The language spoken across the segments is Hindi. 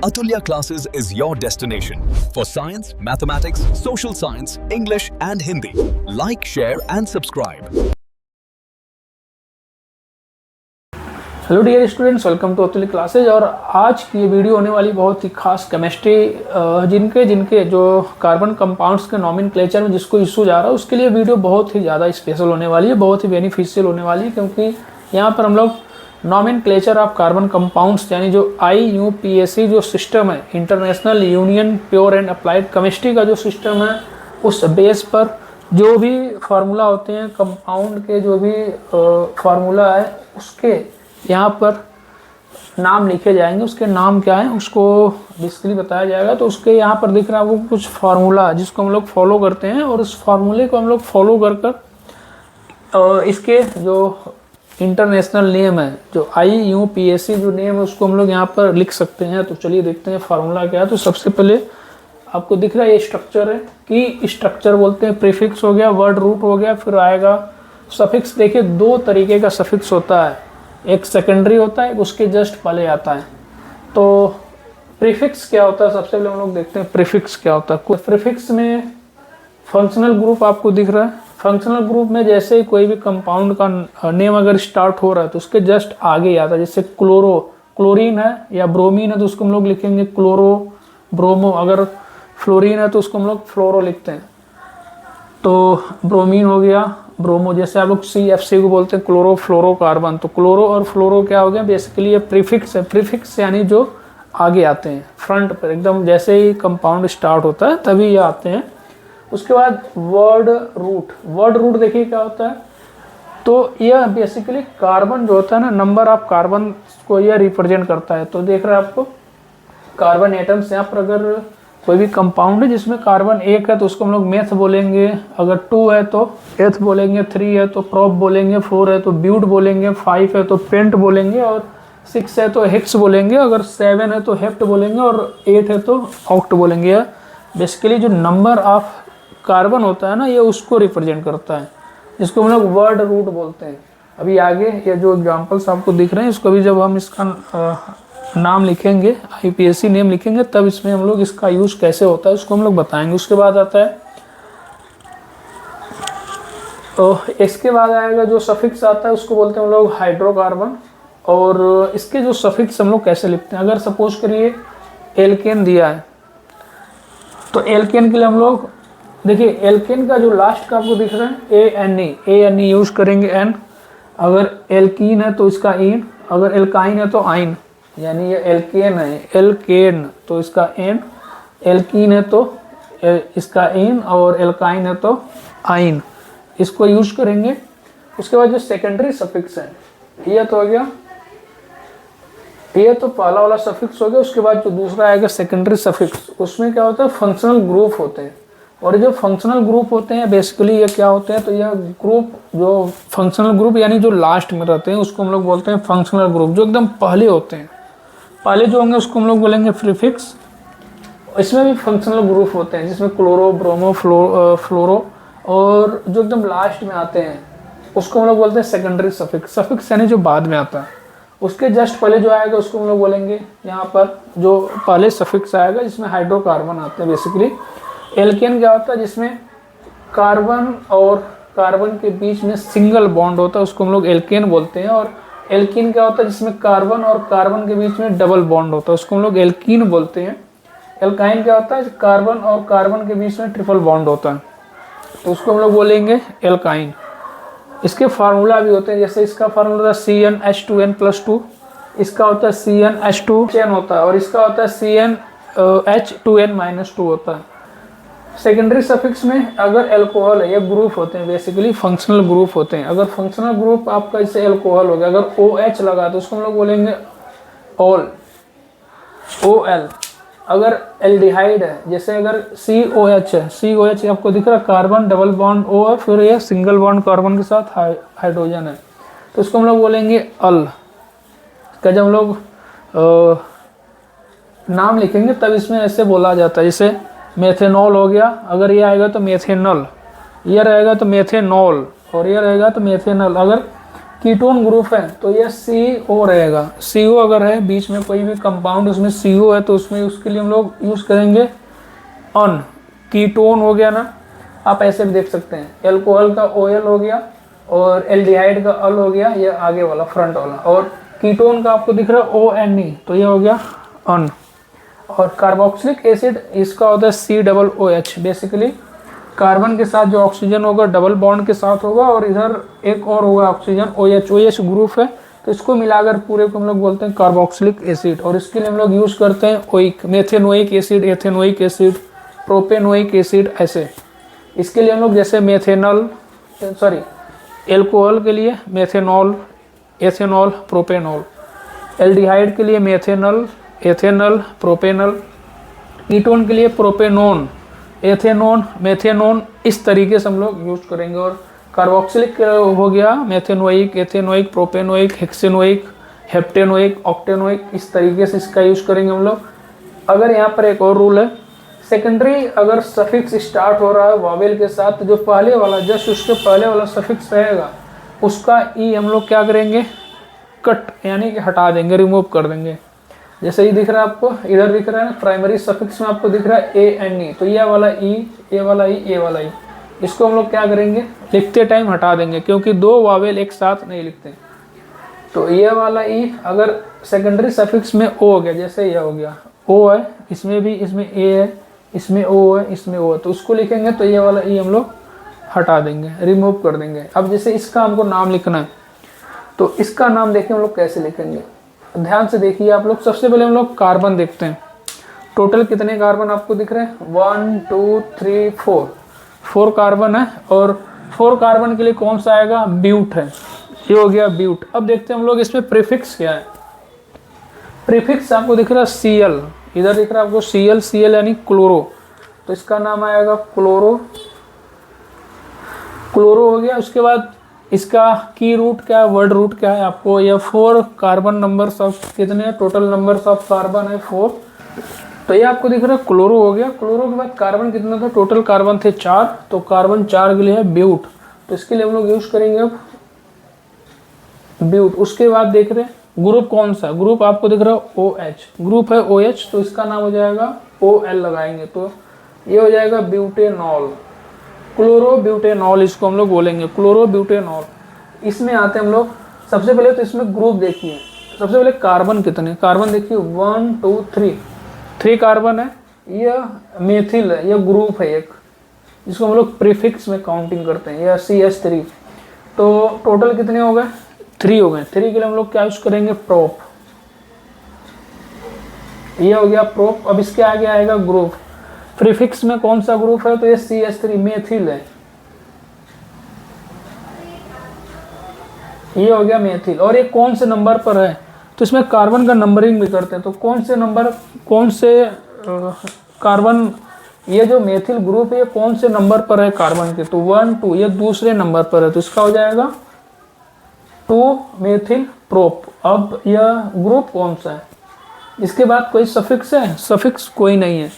Atulya Classes is your destination for science, mathematics, social science, English and Hindi. Like, share and subscribe. Hello dear students, welcome to Atulya classes. और आज की ये वीडियो होने वाली बहुत ही खास केमिस्ट्री जिनके जो कार्बन कंपाउंड्स के नॉमेनक्लेचर में जिसको इशू जा रहा है उसके लिए वीडियो बहुत ही ज़्यादा स्पेशल होने वाली है, बहुत ही बेनिफिशियल होने वाली है, क्योंकि यहाँ पर हम लोग नॉमेनक्लेचर ऑफ कार्बन कंपाउंड्स यानी जो IUPAC जो सिस्टम है, international union pure and applied chemistry का जो सिस्टम है, उस बेस पर जो भी फार्मूला होते हैं कंपाउंड के, जो भी फार्मूला है उसके यहाँ पर नाम लिखे जाएंगे। उसके नाम क्या है उसको बेसिकली बताया जाएगा। तो उसके यहाँ पर दिख रहा है वो कुछ फार्मूला जिसको हम लोग फॉलो करते हैं, और उस फार्मूले को हम लोग फॉलो कर इसके जो इंटरनेशनल नेम है, जो IUPAC जो नेम है, उसको हम लोग यहाँ पर लिख सकते हैं। तो चलिए देखते हैं फार्मूला क्या है। तो सबसे पहले आपको दिख रहा है ये स्ट्रक्चर है कि स्ट्रक्चर बोलते हैं, प्रीफिक्स हो गया, वर्ड रूट हो गया, फिर आएगा सफिक्स। देखिए दो तरीके का सफिक्स होता है, एक सेकेंडरी होता है, एक उसके जस्ट पहले आता है। तो प्रीफिक्स क्या होता है, सबसे पहले हम लोग देखते हैं प्रीफिक्स क्या होता है। प्रीफिक्स में फंक्शनल ग्रुप आपको दिख रहा है। फंक्शनल ग्रुप में जैसे ही कोई भी कंपाउंड का नेम अगर स्टार्ट हो रहा है तो उसके जस्ट आगे आता है। जैसे क्लोरीन है या ब्रोमीन है तो उसको हम लोग लिखेंगे क्लोरो ब्रोमो। अगर फ्लोरीन है तो उसको हम लोग फ्लोरो लिखते हैं। तो ब्रोमीन हो गया, ब्रोमो, जैसे आप लोग CFC को बोलते हैं क्लोरो फ्लोरो कार्बन। तो क्लोरो और फ्लोरो क्या हो गया, बेसिकली ये प्रीफिक्स है। प्रीफिक्स यानी जो आगे आते हैं, फ्रंट पर एकदम जैसे ही कंपाउंड स्टार्ट होता है तभी ये आते हैं। उसके बाद वर्ड रूट देखिए क्या होता है। तो यह बेसिकली कार्बन जो होता है ना, नंबर ऑफ कार्बन को यह रिप्रेजेंट करता है। तो देख रहे हैं आपको कार्बन एटम्स। यहाँ पर अगर कोई भी कंपाउंड है जिसमें कार्बन 1 है तो उसको हम लोग मेथ बोलेंगे, अगर 2 है तो एथ बोलेंगे, 3 है तो प्रोप बोलेंगे, 4 है तो ब्यूट बोलेंगे, 5 है तो पेंट बोलेंगे, और 6 है तो हेक्स बोलेंगे, अगर 7 है तो हेप्ट बोलेंगे, और 8 है तो ऑक्ट बोलेंगे। बेसिकली जो नंबर ऑफ कार्बन होता है ना, ये उसको रिप्रेजेंट करता है, जिसको हम लोग वर्ड रूट बोलते हैं। अभी आगे ये जो एग्जाम्पल्स आपको दिख रहे हैं, इसको भी जब हम इसका नाम लिखेंगे, IUPAC नेम लिखेंगे, तब इसमें हम लोग इसका यूज कैसे होता है उसको हम लोग बताएंगे। उसके बाद आता है, तो इसके बाद आएगा जो सफिक्स आता है उसको बोलते हैं हम लोग हाइड्रोकार्बन। और इसके जो सफिक्स हम लोग कैसे लिखते हैं, अगर सपोज करिए एल्केन दिया है तो एल्केन के लिए हम लोग देखिए एल्केन का जो लास्ट का आपको दिख रहा है ANE यूज करेंगे N। अगर एल्कीन है तो इसका इन, अगर एल्काइन है तो आइन, यानी ये एल्केन है, एल्केन तो इसका एन, एल्कीन है तो इसका इन, और एल्काइन है तो आइन, इसको यूज करेंगे। उसके बाद जो सेकेंडरी सफिक्स है, ये तो हो गया, ये तो पहला वाला सफिक्स हो गया। उसके बाद जो दूसरा आएगा सेकेंडरी सफिक्स, उसमें क्या होता है, फंक्शनल ग्रुप होते हैं। और जो फंक्शनल ग्रुप होते हैं बेसिकली ये क्या होते हैं, तो यह ग्रुप जो फंक्शनल ग्रुप यानी जो लास्ट में रहते हैं उसको हम लोग बोलते हैं फंक्शनल ग्रुप। जो एकदम पहले होते हैं, पहले जो होंगे उसको हम लोग बोलेंगे प्रीफिक्स। इसमें भी फंक्शनल ग्रुप होते हैं जिसमें क्लोरो ब्रोमो फ्लोरो, और जो एकदम लास्ट में आते हैं उसको हम लोग बोलते हैं सेकेंडरी सफिक्स। सफिक्स यानी जो बाद में आता है, उसके जस्ट पहले जो आएगा उसको हम लोग बोलेंगे, यहाँ पर जो पहले सफिक्स आएगा जिसमें हाइड्रोकार्बन आते हैं। बेसिकली एल्केन क्या होता है, जिसमें कार्बन और कार्बन के बीच में सिंगल बॉन्ड होता है, उसको हम लोग एल्केन बोलते हैं। और एल्कीन क्या होता है, जिसमें कार्बन और कार्बन के बीच में डबल बॉन्ड होता है, उसको हम लोग एल्कीन बोलते हैं। एल्काइन क्या होता है, कार्बन और कार्बन के बीच में ट्रिपल बॉन्ड होता है, तो उसको हम लोग बोलेंगे एल्काइन। इसके फार्मूला भी होते हैं, जैसे इसका फार्मूला CnH2n+2, इसका होता है CnH2n होता है, और इसका होता है CnH2n-2 होता है। सेकेंडरी सफिक्स में अगर अल्कोहल है, ये ग्रुप होते हैं, बेसिकली फंक्शनल ग्रुप होते हैं। अगर फंक्शनल ग्रुप आपका जैसे अल्कोहल हो गया, अगर OH लगा तो उसको हम लोग बोलेंगे ऑल, OL। अगर एल्डिहाइड है, जैसे अगर COH है, COH आपको दिख रहा है, कार्बन डबल बॉन्ड O है, फिर ये सिंगल बॉन्ड कार्बन के साथ हाइड्रोजन है, तो उसको हम लोग बोलेंगे अल। का जब हम लोग नाम लिखेंगे तब इसमें ऐसे बोला जाता है, जैसे मेथेनॉल हो गया, अगर ये आएगा तो मेथेनॉल, ये रहेगा तो मेथेनॉल, और ये रहेगा तो मेथेनॉल। अगर कीटोन ग्रुप है तो ये CO रहेगा। CO अगर है बीच में कोई भी कंपाउंड उसमें CO है तो उसमें उसके लिए हम लोग यूज़ करेंगे अन। कीटोन हो गया ना, आप ऐसे भी देख सकते हैं, एल्कोहल का OL हो गया और एल्डिहाइड का अल हो गया, ये आगे वाला फ्रंट वाला, और कीटोन का आपको दिख रहा है ONE तो ये हो गया अन। और कार्बोक्सिलिक एसिड इसका होता है COOH। बेसिकली कार्बन के साथ जो ऑक्सीजन होगा डबल बॉन्ड के साथ होगा और इधर एक और होगा ऑक्सीजन OH ग्रुप है, तो इसको मिलाकर पूरे को हम लोग बोलते हैं कार्बोक्सिलिक एसिड। और इसके लिए हम लोग यूज़ करते हैं oic, methanoic acid, ethanoic acid, propanoic acid, ऐसे। इसके लिए हम लोग जैसे एल्कोहल के लिए मेथेनॉल, एथेनॉल, प्रोपेनॉल, एल्डिहाइड के लिए मेथेनल, एथेनल, प्रोपेनल, कीटोन के लिए प्रोपेनोन, एथेनोन, मेथेनोन, इस तरीके से हम लोग यूज करेंगे। और कार्बोक्सिलिक हो गया मेथेनोइक, एथेनोइक, प्रोपेनोइक, हेक्सेनोइक, हेप्टेनोइक, ऑक्टेनोइक, इस तरीके से इसका यूज करेंगे हम लोग। अगर यहाँ पर एक और रूल है, सेकेंडरी अगर सफिक्स स्टार्ट हो रहा है वावेल के साथ तो जो पहले वाला जस्ट उसके पहले वाला सफिक्स रहेगा उसका ई हम लोग क्या करेंगे, कट यानी कि हटा देंगे, रिमूव कर देंगे। जैसे ये दिख रहा है आपको, इधर दिख रहा है ना प्राइमरी सफिक्स में आपको दिख रहा है ANE, तो ये वाला ई, ये वाला ई, ये वाला ई, इसको हम लोग क्या करेंगे, लिखते टाइम हटा देंगे क्योंकि दो वावेल एक साथ नहीं लिखते। तो ये वाला ई अगर सेकेंडरी सफिक्स में ओ हो गया, जैसे ये हो गया ओ है, इसमें भी, इसमें ए है, इसमें ओ है, इसमें ओ है, तो उसको लिखेंगे तो ये वाला ई हम लोग हटा देंगे, रिमूव कर देंगे। अब जैसे इसका हमको नाम लिखना है तो इसका नाम देखिए हम लोग कैसे लिखेंगे, ध्यान से देखिए आप लोग। सबसे पहले हम लोग कार्बन देखते हैं, टोटल कितने कार्बन आपको दिख रहे हैं, 1 2 3 4 कार्बन है। और 4 कार्बन के लिए कौन सा आएगा, ब्यूट है, ये हो गया ब्यूट। अब देखते हैं हम लोग इसमें प्रीफिक्स क्या है। प्रीफिक्स आपको दिख रहा है Cl, इधर दिख रहा है आपको Cl यानी क्लोरो, तो इसका नाम आएगा क्लोरो, क्लोरो हो गया। उसके बाद इसका की रूट क्या है, वर्ड रूट क्या है आपको, यह 4 कार्बन नंबर्स ऑफ कितने, टोटल नंबर्स ऑफ कार्बन है 4, तो ये आपको दिख रहा है क्लोरो हो गया। क्लोरो के बाद कार्बन कितना था, टोटल कार्बन थे 4, तो कार्बन 4 के लिए है ब्यूट, तो इसके लिए हम लोग यूज करेंगे अब ब्यूट। उसके बाद देख रहे हैं ग्रुप कौन सा, ग्रुप आपको दिख रहा है OH, ग्रुप है OH, तो इसका नाम हो जाएगा OL लगाएंगे, तो ये हो जाएगा ब्यूटेनॉल, क्लोरो ब्यूटेनॉल इसको हम लोग बोलेंगे, क्लोरो ब्यूटेनॉल। इसमें आते हैं हम लोग, सबसे पहले तो इसमें ग्रुप देखिए, सबसे पहले कार्बन कितने, कार्बन देखिए 1 2 3 कार्बन है, यह मेथिल है, यह ग्रुप है एक, जिसको हम लोग प्रीफिक्स में काउंटिंग करते हैं, यह CH3, तो टोटल कितने हो गए, 3 हो गए। 3 के लिए हम लोग क्या यूज करेंगे, प्रोप, ये हो गया प्रोप। अब इसके आगे आएगा ग्रुप, प्रीफिक्स में कौन सा ग्रुप है, तो ये CH3 मेथिल है, ये हो गया मेथिल। और ये कौन से नंबर पर है, तो इसमें कार्बन का नंबरिंग भी करते हैं, तो कौन से नंबर, कौन से कार्बन, ये जो मेथिल ग्रुप है ये कौन से नंबर पर है कार्बन के, तो 1 2, ये दूसरे नंबर पर है, तो इसका हो जाएगा 2 मेथिल प्रोप। अब यह ग्रुप कौन सा है, इसके बाद कोई सफिक्स है, सफिक्स कोई नहीं है,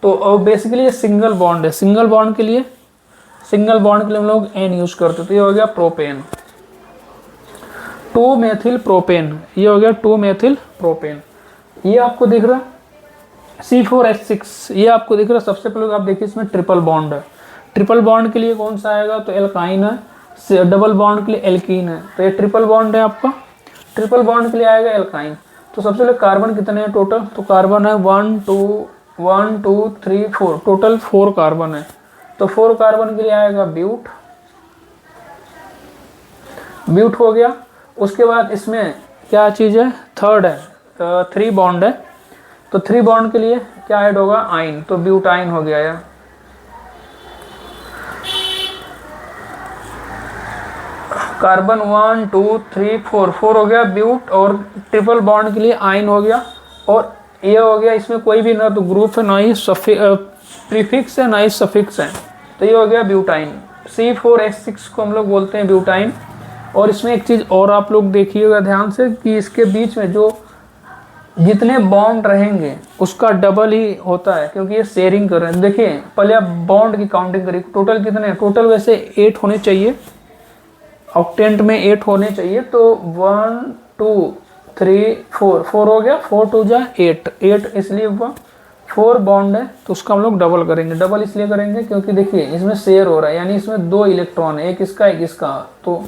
तो बेसिकली ये सिंगल बॉन्ड है, सिंगल बॉन्ड के लिए हम लोग N यूज करते हैं, तो ये हो गया प्रोपेन, 2 मेथिल प्रोपेन, ये हो गया 2 मेथिल प्रोपेन। ये आपको दिख रहा है C4H6, ये आपको दिख रहा है। सबसे पहले आप देखिए इसमें ट्रिपल बॉन्ड है, ट्रिपल बॉन्ड के लिए कौन सा आएगा, तो एल्काइन है, डबल बॉन्ड के लिए एल्कीन है, तो ये ट्रिपल बॉन्ड है आपका, ट्रिपल बॉन्ड के लिए आएगा एल्काइन। तो सबसे पहले कार्बन कितने हैं टोटल, तो कार्बन है 1 2 3 4, टोटल 4 कार्बन है, तो 4 कार्बन के लिए आएगा ब्यूट, ब्यूट हो गया। उसके बाद इसमें क्या चीज़ है, थर्ड है, 3 बॉन्ड है, तो 3 बॉन्ड के लिए क्या ऐड होगा, आइन, तो ब्यूटाइन हो गया यार। कार्बन 1 2 3 4 हो गया ब्यूट, और ट्रिपल बॉन्ड के लिए आइन हो गया। और ये हो गया, इसमें कोई भी ना तो ग्रुप है, ना ही प्रीफिक्स है, ना ही सफिक्स है, तो ये हो गया ब्यूटाइन। C4H6 को हम लोग बोलते हैं ब्यूटाइन। और इसमें एक चीज़ और आप लोग देखिएगा ध्यान से कि इसके बीच में जो जितने बॉन्ड रहेंगे उसका डबल ही होता है, क्योंकि ये शेयरिंग कर रहे हैं। देखिए पहले आप बॉन्ड की काउंटिंग करिए, टोटल कितने हैं, टोटल वैसे 8 होने चाहिए, ऑक्टेंट में 8 होने चाहिए, तो 1 2 3 4 4 हो गया, 4 2 जा 8 8 इसलिए हुआ। 4 बॉन्ड है तो उसका हम लोग डबल करेंगे। डबल इसलिए करेंगे क्योंकि देखिए इसमें शेयर हो रहा है, यानी इसमें 2 इलेक्ट्रॉन है, एक इसका एक इसका, तो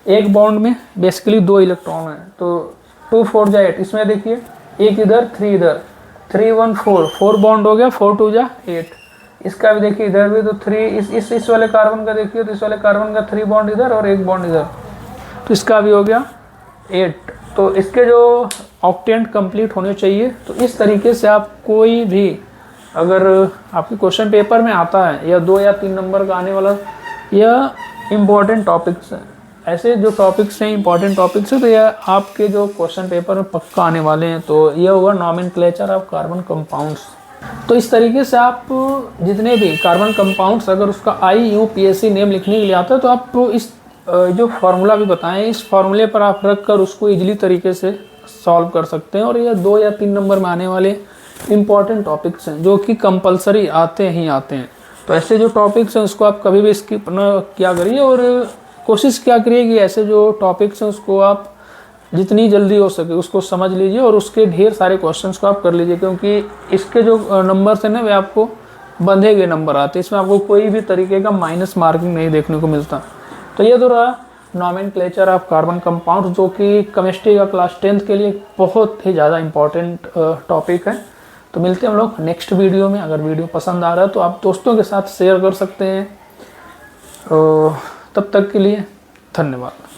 एक बॉन्ड में बेसिकली 2 इलेक्ट्रॉन है। तो 2 4 जा 8, इसमें देखिए एक इधर 3 इधर, 3 1 4 4 बॉन्ड हो गया, 4 2 जा 8। इसका भी देखिए इधर भी तो 3 इस वाले कार्बन का देखिए, तो इस वाले कार्बन का 3 बॉन्ड इधर और 1 बॉन्ड इधर, तो इसका भी हो गया 8। तो इसके जो ऑक्टेंट कंप्लीट होने चाहिए। तो इस तरीके से आप कोई भी अगर आपके क्वेश्चन पेपर में आता है या 2 या 3 नंबर का आने वाला या इम्पोर्टेंट टॉपिक्स हैं, ऐसे जो टॉपिक्स हैं इंपॉर्टेंट टॉपिक्स हैं, तो यह आपके जो क्वेश्चन पेपर में पक्का आने वाले हैं। तो यह होगा नॉमेनक्लेचर ऑफ कार्बन कंपाउंड्स। तो इस तरीके से आप जितने भी कार्बन कंपाउंड्स अगर उसका IUPAC नेम लिखने के लिए आता है, तो आप इस जो फार्मूला भी बताएं, इस फार्मूले पर आप रख कर उसको इजीली तरीके से सॉल्व कर सकते हैं। और ये 2 या 3 नंबर में आने वाले इम्पॉर्टेंट टॉपिक्स हैं जो कि कंपलसरी आते ही आते हैं। तो ऐसे जो टॉपिक्स हैं उसको आप कभी भी स्किप न किया करिए और कोशिश क्या करिए कि ऐसे जो टॉपिक्स हैं उसको आप जितनी जल्दी हो सके उसको समझ लीजिए और उसके ढेर सारे क्वेश्चंस को आप कर लीजिए, क्योंकि इसके जो नंबर्स हैं ना वे आपको बंधे हुए नंबर आते हैं, इसमें आपको कोई भी तरीके का माइनस मार्किंग नहीं देखने को मिलता। तो ये तो रहा नॉमेनक्लेचर ऑफ कार्बन कंपाउंड, जो कि केमिस्ट्री का क्लास 10th के लिए बहुत ही ज़्यादा इंपॉर्टेंट टॉपिक है। तो मिलते हैं हम लोग नेक्स्ट वीडियो में। अगर वीडियो पसंद आ रहा है तो आप दोस्तों के साथ शेयर कर सकते हैं। तब तक के लिए धन्यवाद।